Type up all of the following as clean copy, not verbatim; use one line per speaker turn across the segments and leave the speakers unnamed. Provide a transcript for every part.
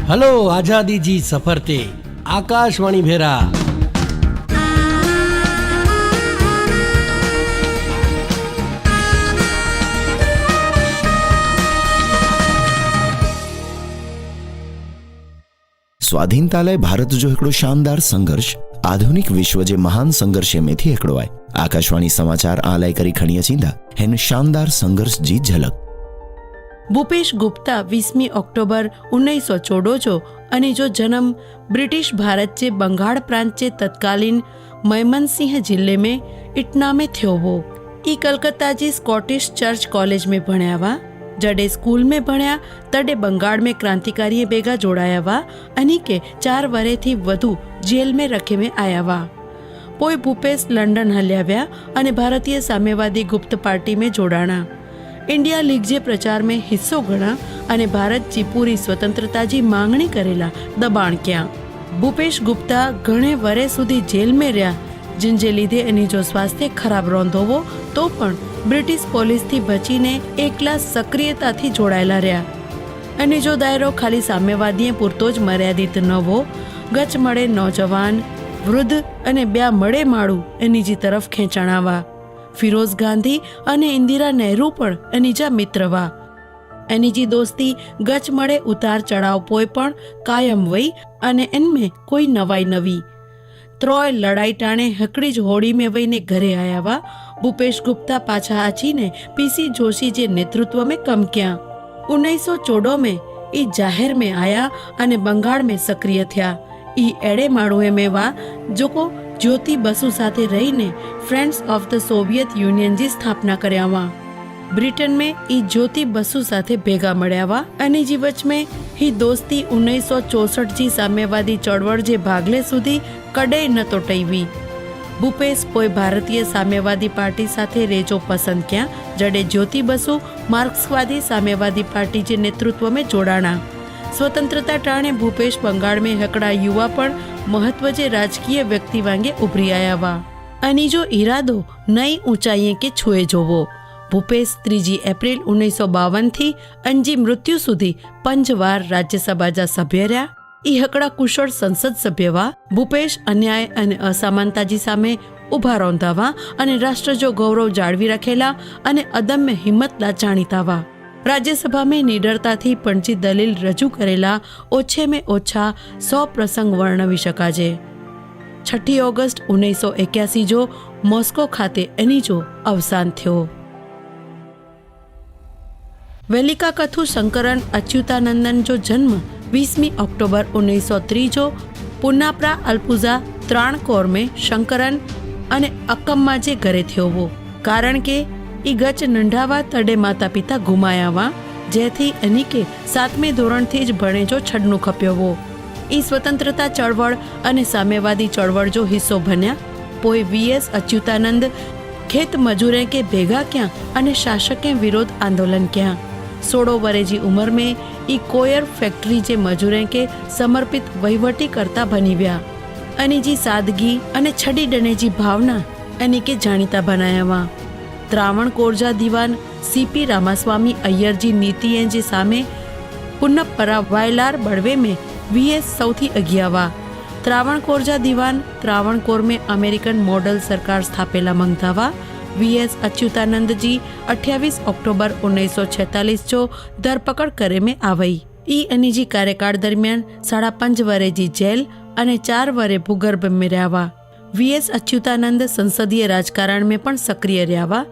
Hello આઝાદી જી સફર તે આકાશવાણી ભેરા
स्वाधीनता लाइ भारत जो हिकिड़ो शानदार संघर्ष आधुनिक विश्व जे महान संघर्ष में थी हिकिड़ो आहे। आकाशवाणी समाचार आ लाइ करी खणी अचींदा हिन शानदार संघर्ष जी झलक।
भूपेश गुप्ता 20 ऑक्टोबर 1914 जो અને જો જન્મ બ્રિટિશ ભારત જે બંગાળ પ્રાંત જે તત્કાલીન મયમનસિંહ जिले में इटना में थियो वो। ई कलकत्ता जी स्कॉटिश चर्च कॉलेज में भण्या वा। जडे स्कूल में भण्या तडे बंगाड़ में क्रांतिकारी भेगा जोड़ाया वा अनी के 4 वरे थी वधु जेल में रखे में आया वा। पोई भूपेश लंडन हल्याव्या अने भारतीय साम्यवादी गुप्त पार्टी में जोड़ाणा। इंडिया लीग जे प्रचार में हिस्सो गणा अने भारत जी पूरी स्वतंत्रता जी मांगणी करेला दबाण क्या। भूपेश गुप्ता घणे वरे सुधी जेल में रह्या जिनजे लीधे एनी जो स्वास्थ्य खराब रोंधो वो तो पण ब्रिटिश पोलीस थी बचीने एकला सक्रियता थी जोड़ायेला रह्या। एनी जो दायरो खाली साम्यवादी पूरतो ज मर्यादित न हो, गच मळे नौजवान वृद्ध अने ब्या मळे माळू एनी जी तरफ खेंचाणावा। फिरोज गांधी अने इंदिरा नेहरू पण एनी जा मित्र वा। एनी जी दोस्ती गच मळे उतार चढ़ाव पोय पण कायम वही अने इनमें कोई नवाई नवी। त्रोय लड़ाई टाणे हकड़ी ज होड़ी में वहीने घरे आया वा। भूपेश गुप्ता पाछा आचीने पीसी जोशी जे नेतृत्व में कम किया। 1914 में ई जाहिर में आया अने बंगाल में सक्रिय थया। ई एड़े माणुए में वा जोको ज्योति बसु साथे रहीने friends of the Soviet Union जी स्थापना कर्या वा। ब्रिटेन में ई ज्योति बसु साथे भेगा मळ्या वा अने जी वच में ही दोस्ती 1964 जी साम्यवादी चळवळ जे भागले सुधी कदे न तो टईवी। भूपेश पोई भारतीय साम्यवादी पार्टी साथे रेजो पसंद किया। जडे ज्योति बसु मार्क्सवादी साम्यवादी पार्टी जे नेतृत्व में जोड़ाणा। स्वतंत्रता टाणे भूपेश बंगाल में हकड़ा युवा पण महत्व जे राजकीय व्यक्ति वांगे उभरी आया वा। अनी जो इरादो नई ऊंचाई के छुए जोवो। भूपेश 3 एप्रिल 1952 थी अंजी मृत्यु सुधी 5 वार राज्यसभा जा सभ्य रह्या। ई हकड़ा कुशल संसद सभ्य वा। भूपेश अन्याय अने असमानता जी सामे उभा रोंधा वा अने राष्ट्र जो गौरव जाळवी रखेला अने अदम्य हिम्मतला जाणीता वा। राज्यसभा में निडरता थी पणजी दलील रजू करेला ओछे में ओछा 100 प्रसंग वर्णवी शकाजे। 6 ऑगस्ट 1981 जो मॉस्को खाते एनी जो अवसान थयो। वेलिका कथु शंकरन अच्युतानंदन जो जन्म 20 ऑक्टोबर 1903 जो पुन्नाप्रा अल्पुजा त्राणकोर में शंकरन अने अक्कम्मा जे घरे थयो वो। कारण के ई गच नंढावा तडे माता पिता गुमाया वा जेथी एनी के 7मे धोरण थी ज भणे जो छडनु खप्यो वो। ई स्वतंत्रता चळवळ अने साम्यवादी चळवळ जो हिस्सो बन्या। पोई वीएस अच्युतानंद खेत मजूरे के भेगा क्या अने शासके विरोध आंदोलन क्या। 16 वरे जी उम्र में ई कोयर फैक्ट्री जे मजूरे के समर्पित वहीवटी करता बनी व्या। अनी जी सादगी अने छड़ी डने जी भावना एनी के जाणीता बनाया वा। त्रावणकोर दीवान सीपी रामास्वामी अय्यर जी नीति जे सामे पुन्नपरा वायलार बड़वे में वीएस सौथी अगिया वा। त्रावणकोर दीवान त्रावणकोर में अमेरिकन मॉडल सरकार स्थापेला मंगता वा। वीएस अच्युतानंद जी 28 अक्टूबर 1946 जो धरपकड़ करे में आवई। ई एनी जी कार्यकाल दरमियान 5.5 वरे जी जेल अने 4 वरे भूगर्भ में रह्या वा। वीएस अच्युतानंद संसदीय राजकारण में पण सक्रिय रह्या वा।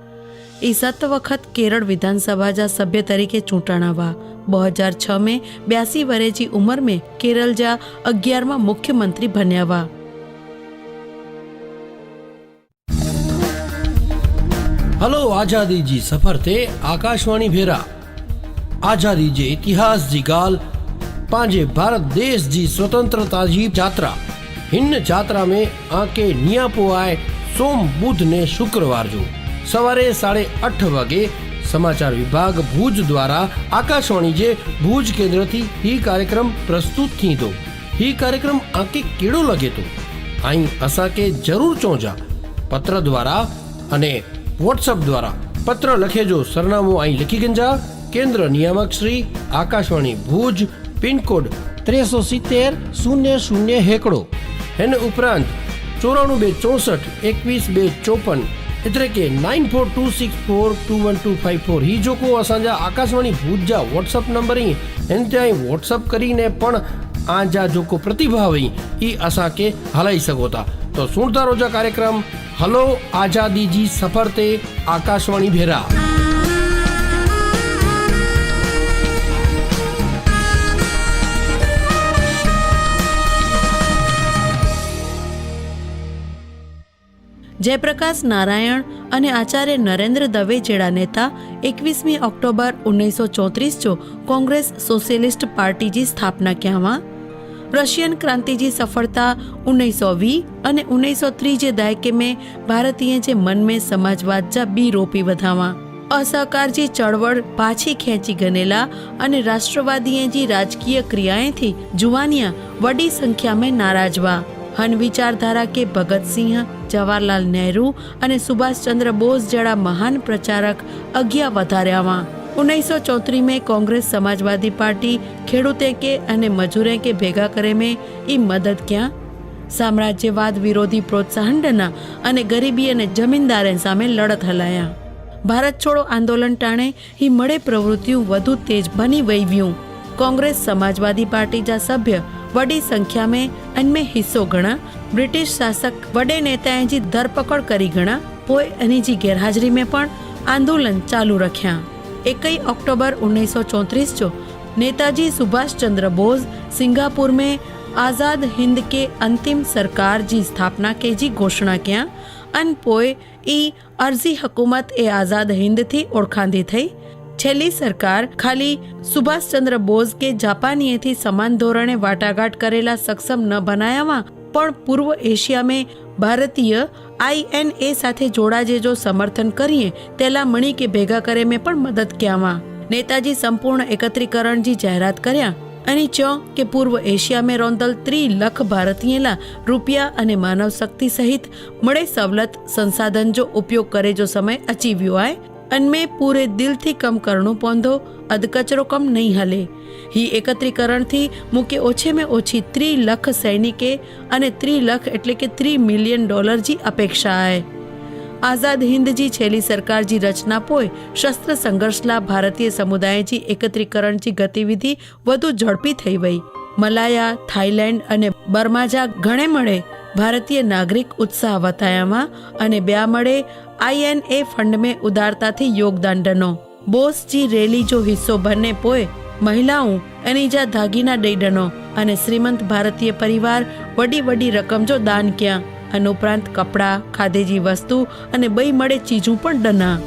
ई 7 वखत केरल विधानसभा जा सभ्य तरीके चूंटाणा वा। 2006 में 82 वरे जी उम्र में केरल जा 11मा मुख्यमंत्री बन्या वा।
हलो आजादी जी सफर ते आकाशवाणी भेरा। आजादी जे इतिहास जी गाल पांजे भारत देश जी स्वतंत्रता जी यात्रा। हिन यात्रा में आके नियापो आए सोम बुध ने शुक्रवार जो सवारे 8:30 वागे समाचार विभाग भूज द्वारा आकाशवाणी जे भूज केंद्र थी ही कार्यक्रम प्रस्तुत थी दो। ही कार्यक्रम आके केड़ो लगे तो आई असा के जरूर चौजा पत्र द्वारा अने व्हाट्सएप द्वारा पत्र लखे जो सरनामो आई लिखी गंजा। केंद्र नियामक श्री आकाशवाणी भूज पिन कोड 370 हेकड़ो। हिन उपरांत 94-264-21-54 એટલે કે 9426421254 ही जेको असांजा आकाशवाणी भूत जा व्हाट्सअप नंबर ही हिन ते व्हाट्सअप करीने पण आजा जेको प्रतिभा हुई ई असांखे हलाई सघो था। तो सुनता रोजा कार्यक्रम हलो आज़ादी जी सफ़र ते आकाशवाणी भेरा।
જયપ્રકાશ નારાયણ અને આચાર્ય નરેન્દ્ર દવે જેડા નેતા 21 ઓક્ટોબર 1934 જો કોંગ્રેસ સોશિયલિસ્ટ પાર્टी जी स्थापना ક્યામાં रशियन क्रांति जी सफलता 1920 અને 1930 जे दायके में भारतीय जे मन में समाजवाद जा बी रोपी वधावा असहकार जी चळवळ पाछी खेंची गनेला અને राष्ट्रवादीए जी राजकीय क्रियाएं थी जुवानिया वडी संख्या में नाराजवा हन विचारधारा के भगत सिंह, जवाहरलाल नेहरू અને सुभाष चंद्र बोस जड़ा महान प्रचारक अग्या वधार्यावा। 1934 में कांग्रेस समाजवादी पार्टी खेडूते के अने मजूरे के भेगा करे में ई मदद क्या साम्राज्यवाद विरोधी प्रोत्साहन डना अने गरीबी अने जमींदारे सामे लड़त हलाया। भारत छोड़ो आंदोलन टाणे ही मळे प्रवृत्तियों वधु तेज बनी वहीव्यूं। कांग्रेस समाजवादी पार्टी जा सभ्य वडी संख्या में अनमें हिस्सो गणा ब्रिटिश शासक वडे नेताए जी धरपकड़ करी गणा पोए अनी जी गैरहाजरी में पण आंदोलन चालू रख्या। 21 अक्टूबर 1934 जो नेताजी सुभाष चंद्र बोस सिंगापुर में आजाद हिंद के अंतिम सरकार जी स्थापना के जी घोषणा किया अन पोए ई अर्जी हुकूमत ए आजाद हिंद थी ओळखांदी थई। छेल्ली सरकार खाली सुभाष चंद्र बोस के जापानीए थी समान धोरणे वाटाघाट करेला सक्षम न बनायावा पण पूर्व एशिया में भारतीय INA साथे जोड़ाजे जो समर्थन करिए तेला मणी के भेगा करे में पण मदद क्यावा। नेताजी संपूर्ण एकत्रीकरण जी जाहेरात कर्या अने चो के पूर्व एशिया में रोंदल 3 लाख भारतीयला रुपया अने मानव शक्ति सहित मळे सवलत संसाधन जो उपयोग करे जो समय अची वियो आए अनमें पूरे दिल थी कम करणो पौंधो अधकचरो कम नहीं हले। ही एकत्रीकरण थी मुके ओछे में ओछी 3 लाख सैनिके अने 3 लाख एटले के $3 मिलियन जी अपेक्षा है। आजाद हिंद जी छेली सरकार जी रचना पोए शस्त्र संघर्षला भारतीय समुदाय जी एकत्रीकरण जी गतिविधि वधु झड़पी थई वई। मलाया, थाईलैंड अने बर्मा जा घणे मळे भारतीय नागरिक उत्साह वतायामा अने ब्या मळे INA फंड में उदारता थी योगदान डनो। बोस जी रैली जो हिस्सो बने पोए महिलाओं अनीजा दागीना दई डनो अने श्रीमंत भारतीय परिवार वडी वडी रकम जो दान किया अनुपरांत कपड़ा, खाधे जी वस्तु अने बई मळे चीजों पण डना।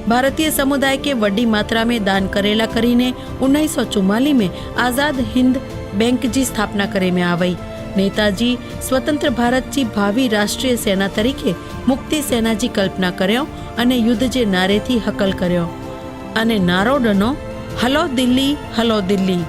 भारतीय समुदाय के वडी मात्रा में दान करेला करीने 1944 में आजाद हिंद बैंक जी स्थापना करे में आवई। नेताजी स्वतंत्र भारत जी भावी राष्ट्रीय सेना तरीके मुक्ति सेना जी कल्पना कर्यो अने युद्ध जे नारे थी हकल कर्यो अने नारो डनो हलो दिल्ली हलो दिल्ली।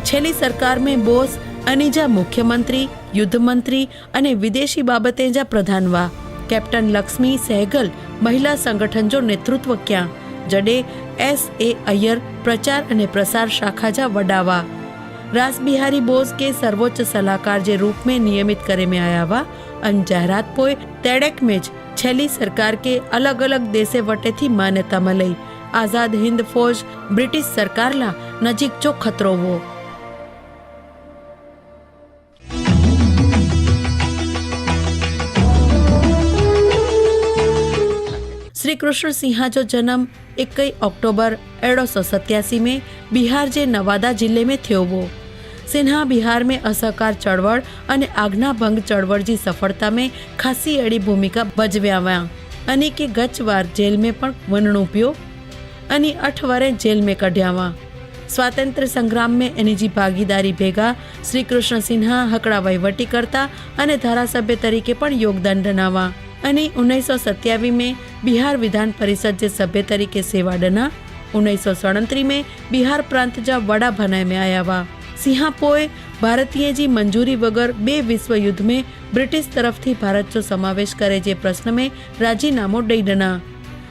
छेली सरकार में बोस अनीजा मुख्यमंत्री, युद्ध मंत्री अने विदेशी बाबते जा प्रधान वा। कैप्टन लक्ष्मी सहगल महिला संगठन जो नेतृत्व क्या जडे SA अय्यर प्रचार अने प्रसार शाखा जा वडावा। रास बिहारी बोस के सर्वोच्च सलाहकार जे रूप में नियमित करे में आया वा अन जाहरात पोए तेड़ेक में छेली सरकार के अलग अलग देशे वटे थी मान्यता मलई। आजाद हिंद फौज ब्रिटिश सरकार ला नजीक जो खतरो वो। श्री कृष्ण सिंहा जो जन्म 21 अक्टूबर 1887 में बिहार जे नवादा जिले में थियो वो। सिन्हा बिहार में असहकार चळवळ अने आज्ञा भंग चळवळ जी सफलता में खासी अड़ी भूमिका भजव्या अने के गचवार जेल में पण वणणो पियो अने 8 वारे जेल में कढ्यावा। स्वातंत्र्य संग्राम में एनी जी भागीदारी भेगा श्री कृष्ण सिन्हा हकड़ा वहीवटी करता अने धारासभ्य तरीके पण योगदान डनावा अने 1927 में बिहार विधान परिषद जे सभ्य तरीके सेवा डना। 1937 में बिहार प्रांत जा वड़ा बनाए में आया वा। सिंहा पोए भारतीय जी मंजूरी वगर 2 विश्व युद्ध में ब्रिटिश तरफ थी भारत जो समावेश करे जे प्रश्न में राजीनामो दई डना।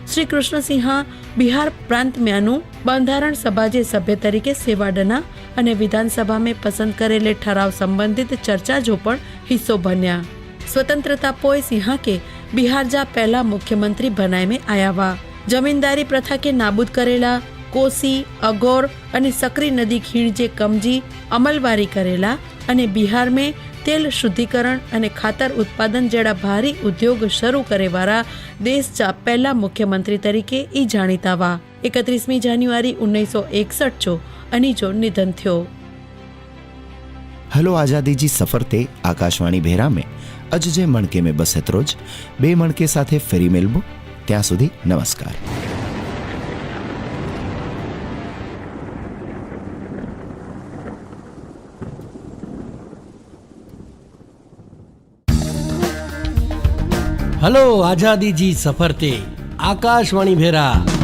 श्री कृष्ण सिंहा बिहार प्रांत म्यानु બંધારણ સભા જે સભ્ય તરીકે સેવાડના અને વિધાનસભા में પસંદ કરેલે ઠરાવ સંબંધિત ચર્ચા જો પણ हिस्सो बन्या। स्वतंत्रता पोए सिंहा के बिहार जा पहला मुख्यमंत्री बनाए में आया हुआ। जमींदारी प्रथा के नाबूद करेला, कोसी, अगोर अने सकरी नदी खीण जे कमजी अमलवारी करेला अने बिहार में तेल शुद्धिकरण अने खातर उत्पादन जेड़ा भारी उद्योग शुरू करे वाला देश जा पहला मुख्यमंत्री तरीके ई जाणीता हुआ। 31 जान्युआरी 1961 जो अनीजो निधन थयो।
हलो आजादी जी सफर ते आकाशवाणी भेरा में अज जे मणके में बस एतरो ज। बे मणके साथे फेरी मेलबो, ત્યાં સુધી નમસ્કાર।
હલો આઝાદી જી સફર તે આકાશવાણી ભેરા।